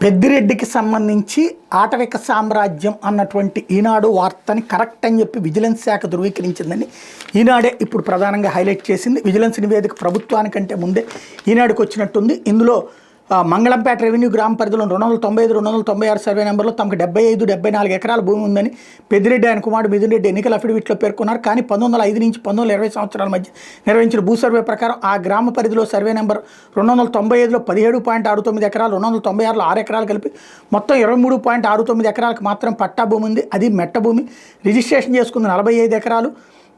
పెద్దిరెడ్డికి సంబంధించి ఆటవిక సామ్రాజ్యం అన్నటువంటి ఈనాడు వార్తని కరెక్ట్ అని చెప్పి విజిలెన్స్ శాఖ ధృవీకరించిందని ఈనాడే ఇప్పుడు ప్రధానంగా హైలైట్ చేసింది. విజిలెన్స్ నివేదిక ప్రభుత్వానికంటే ముందే ఈనాడుకు వచ్చినట్టుంది. ఇందులో మంగళంపేట రెవెన్యూ గ్రామ పరిధిలో 295, 296 సర్వే నెంబర్లో తమకు 75, 74 ఎకరాల భూమి ఉందని పెద్దిరెడ్డి ఆయన కుమారుడు మిథున్ రెడ్డి ఎన్నికల అఫిడవిట్లో పేర్కొన్నారు. కానీ 1905 నుంచి 1920 సంవత్సరాల మధ్య నిర్వహించిన భూ సర్వే ప్రకారం ఆ గ్రామ పరిధిలో సర్వే నెంబర్ 295లో 17.69 ఎకరాలు, 296లో 6 ఎకరాలు కలిపి మొత్తం 23.69 ఎకరాలకు మాత్రం పట్టా భూమి ఉంది. అది మెట్ట భూమి. రిజిస్ట్రేషన్ చేసుకుంది 45 ఎకరాలు.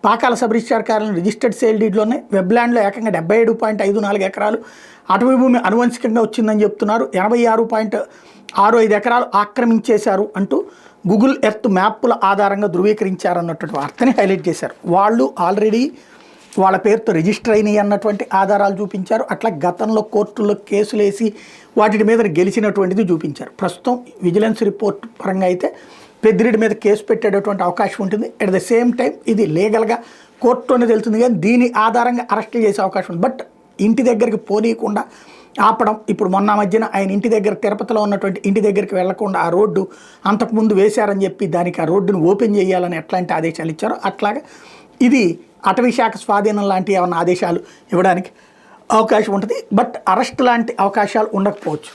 పాకాల సబ్ రిజిస్ట్రార్ కార్యాలయం రిజిస్టర్డ్ సేల్ డీడ్లోనే. వెబ్లాండ్లో ఏకంగా 77.54 ఎకరాలు అటవీ భూమి అనువంశికంగా వచ్చిందని చెప్తున్నారు. 86.65 ఎకరాలు ఆక్రమించేశారు అంటూ గూగుల్ ఎర్త్ మ్యాప్ల ఆధారంగా ధృవీకరించారన్నటువంటి వార్తని హైలైట్ చేశారు. వాళ్ళు ఆల్రెడీ వాళ్ళ పేరుతో రిజిస్టర్ అయినాయి అన్నటువంటి ఆధారాలు చూపించారు. అట్లా గతంలో కోర్టుల్లో కేసులు వేసి వాటి మీద గెలిచినటువంటిది చూపించారు. ప్రస్తుతం విజిలెన్స్ రిపోర్ట్ పరంగా అయితే పెద్దిరెడ్డి మీద కేసు పెట్టేటటువంటి అవకాశం ఉంటుంది. అట్ ద సేమ్ టైం ఇది లీగల్గా కోర్టులోనే తెలుస్తుంది, కానీ దీని ఆధారంగా అరెస్ట్ చేసే అవకాశం ఉంది. బట్ ఇంటి దగ్గరికి పోనీయకుండా ఆపడం, ఇప్పుడు మొన్న మధ్యన ఆయన ఇంటి దగ్గర తిరుపతిలో ఉన్నటువంటి ఇంటి దగ్గరికి వెళ్లకుండా ఆ రోడ్డు అంతకుముందు వేశారని చెప్పి దానికి ఆ రోడ్డును ఓపెన్ చేయాలని ఎట్లాంటి ఆదేశాలు ఇచ్చారో అట్లాగా ఇది అటవీ శాఖ స్వాధీనం లాంటి ఏమన్నా ఆదేశాలు ఇవ్వడానికి అవకాశం ఉంటుంది. బట్ అరెస్ట్ లాంటి అవకాశాలు ఉండకపోవచ్చు.